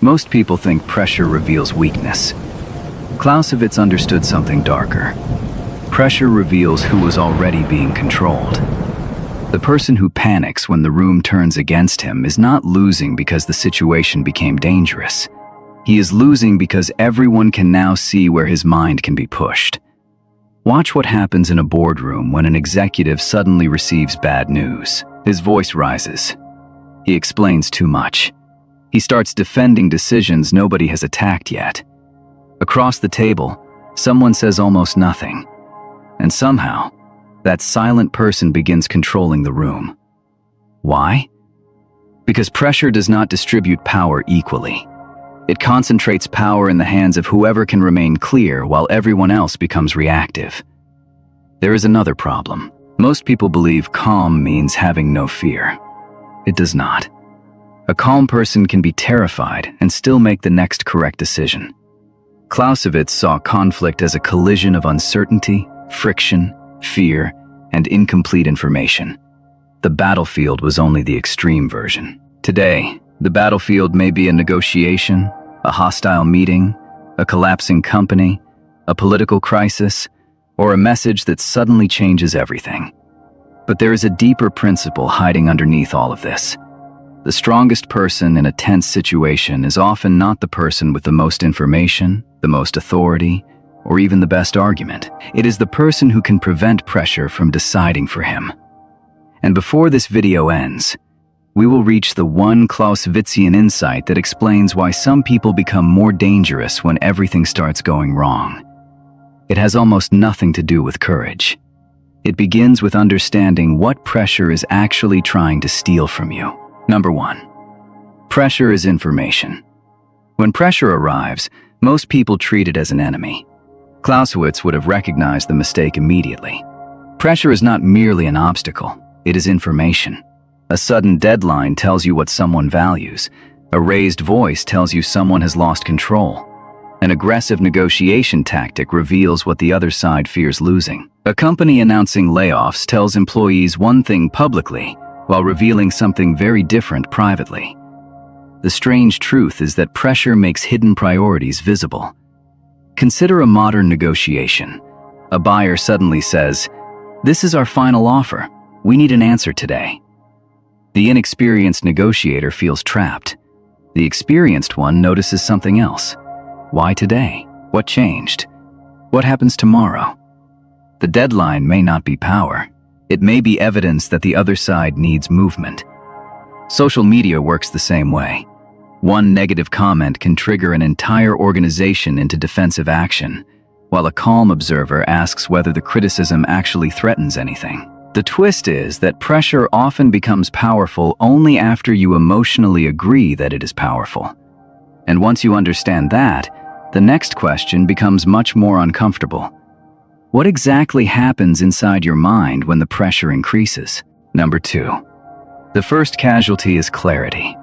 Most people think pressure reveals weakness. Clausewitz understood something darker. Pressure reveals who was already being controlled. The person who panics when the room turns against him is not losing because the situation became dangerous. He is losing because everyone can now see where his mind can be pushed. Watch what happens in a boardroom when an executive suddenly receives bad news. His voice rises. He explains too much. He starts defending decisions nobody has attacked yet. Across the table, someone says almost nothing. And somehow, that silent person begins controlling the room. Why? Because pressure does not distribute power equally. It concentrates power in the hands of whoever can remain clear while everyone else becomes reactive. There is another problem. Most people believe calm means having no fear. It does not. A calm person can be terrified and still make the next correct decision. Clausewitz saw conflict as a collision of uncertainty, friction, fear, and incomplete information. The battlefield was only the extreme version. Today, the battlefield may be a negotiation, a hostile meeting, a collapsing company, a political crisis, or a message that suddenly changes everything. But there is a deeper principle hiding underneath all of this. The strongest person in a tense situation is often not the person with the most information, the most authority, or even the best argument. It is the person who can prevent pressure from deciding for him. And before this video ends, we will reach the one Clausewitzian insight that explains why some people become more dangerous when everything starts going wrong. It has almost nothing to do with courage. It begins with understanding what pressure is actually trying to steal from you. Number 1. Pressure is information. When pressure arrives, most people treat it as an enemy. Clausewitz would have recognized the mistake immediately. Pressure is not merely an obstacle, it is information. A sudden deadline tells you what someone values. A raised voice tells you someone has lost control. An aggressive negotiation tactic reveals what the other side fears losing. A company announcing layoffs tells employees one thing publicly while revealing something very different privately. The strange truth is that pressure makes hidden priorities visible. Consider a modern negotiation. A buyer suddenly says, "This is our final offer. We need an answer today." The inexperienced negotiator feels trapped. The experienced one notices something else. Why today? What changed? What happens tomorrow? The deadline may not be power. It may be evidence that the other side needs movement. Social media works the same way. One negative comment can trigger an entire organization into defensive action, while a calm observer asks whether the criticism actually threatens anything. The twist is that pressure often becomes powerful only after you emotionally agree that it is powerful. And once you understand that, the next question becomes much more uncomfortable. What exactly happens inside your mind when the pressure increases? Number 2. The first casualty is clarity.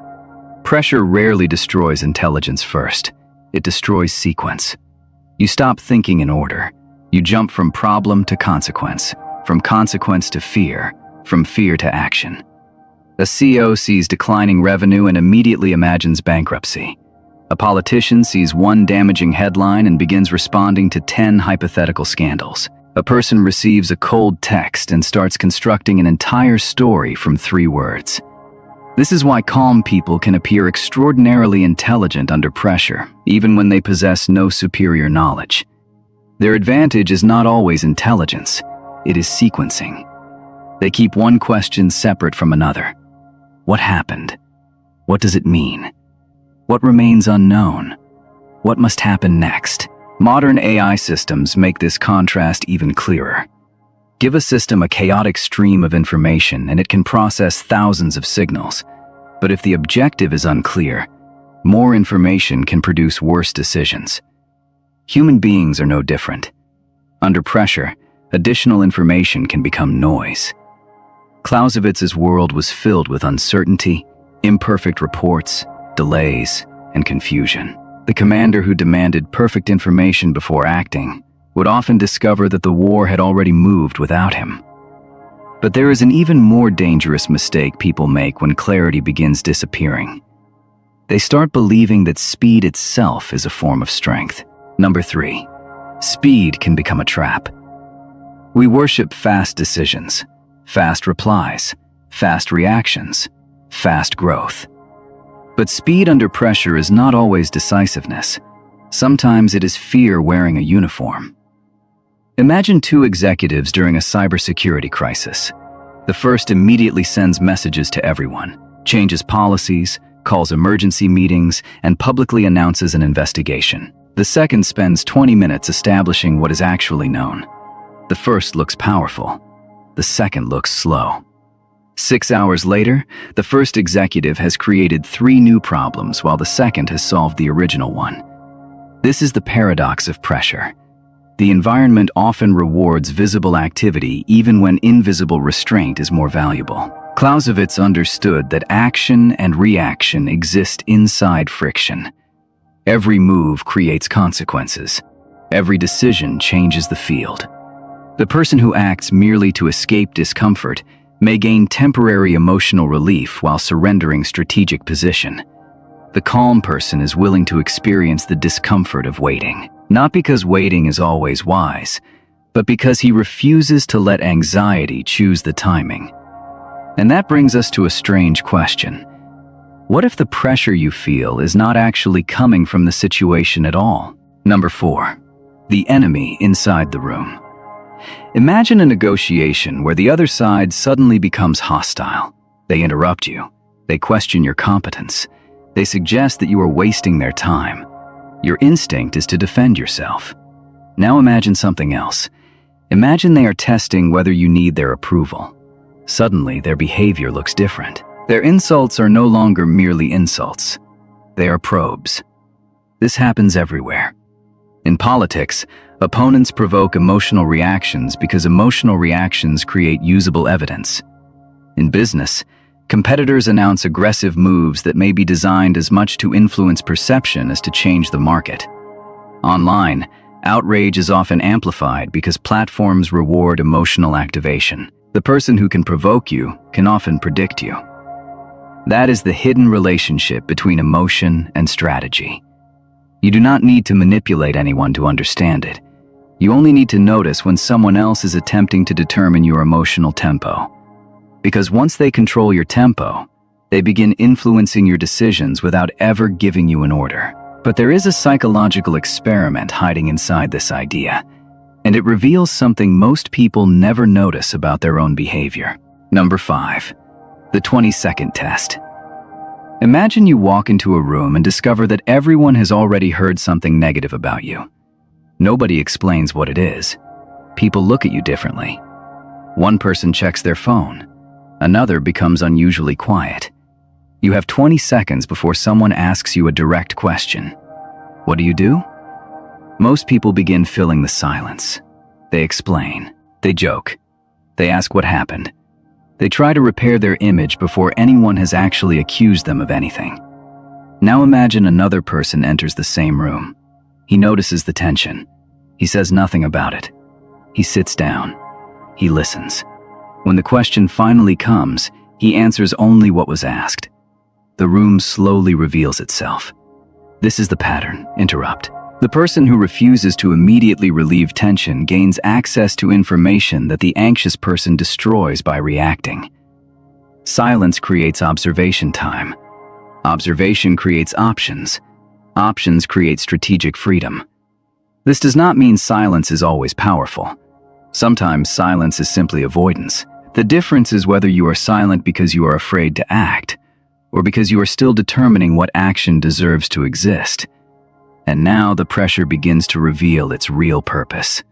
Pressure rarely destroys intelligence first. It destroys sequence. You stop thinking in order. You jump from problem to consequence. From consequence to fear, from fear to action. A CEO sees declining revenue and immediately imagines bankruptcy. A politician sees one damaging headline and begins responding to 10 hypothetical scandals. A person receives a cold text and starts constructing an entire story from 3 words. This is why calm people can appear extraordinarily intelligent under pressure, even when they possess no superior knowledge. Their advantage is not always intelligence. It is sequencing. They keep one question separate from another. What happened? What does it mean? What remains unknown? What must happen next? Modern AI systems make this contrast even clearer. Give a system a chaotic stream of information and it can process thousands of signals. But if the objective is unclear, more information can produce worse decisions. Human beings are no different. Under pressure, additional information can become noise. Clausewitz's world was filled with uncertainty, imperfect reports, delays, and confusion. The commander who demanded perfect information before acting would often discover that the war had already moved without him. But there is an even more dangerous mistake people make when clarity begins disappearing. They start believing that speed itself is a form of strength. Number 3. Speed can become a trap. We worship fast decisions, fast replies, fast reactions, fast growth. But speed under pressure is not always decisiveness. Sometimes it is fear wearing a uniform. Imagine 2 executives during a cybersecurity crisis. The first immediately sends messages to everyone, changes policies, calls emergency meetings, and publicly announces an investigation. The second spends 20 minutes establishing what is actually known. The first looks powerful. The second looks slow. 6 hours later, the first executive has created 3 new problems while the second has solved the original one. This is the paradox of pressure. The environment often rewards visible activity even when invisible restraint is more valuable. Clausewitz understood that action and reaction exist inside friction. Every move creates consequences. Every decision changes the field. The person who acts merely to escape discomfort may gain temporary emotional relief while surrendering strategic position. The calm person is willing to experience the discomfort of waiting, not because waiting is always wise, but because he refuses to let anxiety choose the timing. And that brings us to a strange question. What if the pressure you feel is not actually coming from the situation at all? Number 4. The enemy inside the room. Imagine a negotiation where the other side suddenly becomes hostile. They interrupt you. They question your competence. They suggest that you are wasting their time. Your instinct is to defend yourself. Now imagine something else. Imagine they are testing whether you need their approval. Suddenly, their behavior looks different. Their insults are no longer merely insults. They are probes. This happens everywhere. In politics, opponents provoke emotional reactions because emotional reactions create usable evidence. In business, competitors announce aggressive moves that may be designed as much to influence perception as to change the market. Online, outrage is often amplified because platforms reward emotional activation. The person who can provoke you can often predict you. That is the hidden relationship between emotion and strategy. You do not need to manipulate anyone to understand it. You only need to notice when someone else is attempting to determine your emotional tempo. Because once they control your tempo, they begin influencing your decisions without ever giving you an order. But there is a psychological experiment hiding inside this idea, and it reveals something most people never notice about their own behavior. Number 5. The 20-second test. Imagine you walk into a room and discover that everyone has already heard something negative about you. Nobody explains what it is. People look at you differently. One person checks their phone. Another becomes unusually quiet. You have 20 seconds before someone asks you a direct question. What do? Most people begin filling the silence. They explain. They joke. They ask what happened. They try to repair their image before anyone has actually accused them of anything. Now imagine another person enters the same room. He notices the tension. He says nothing about it. He sits down. He listens. When the question finally comes, he answers only what was asked. The room slowly reveals itself. This is the pattern. Interrupt. The person who refuses to immediately relieve tension gains access to information that the anxious person destroys by reacting. Silence creates observation time. Observation creates options. Options create strategic freedom. This does not mean silence is always powerful. Sometimes silence is simply avoidance. The difference is whether you are silent because you are afraid to act, or because you are still determining what action deserves to exist. And now the pressure begins to reveal its real purpose.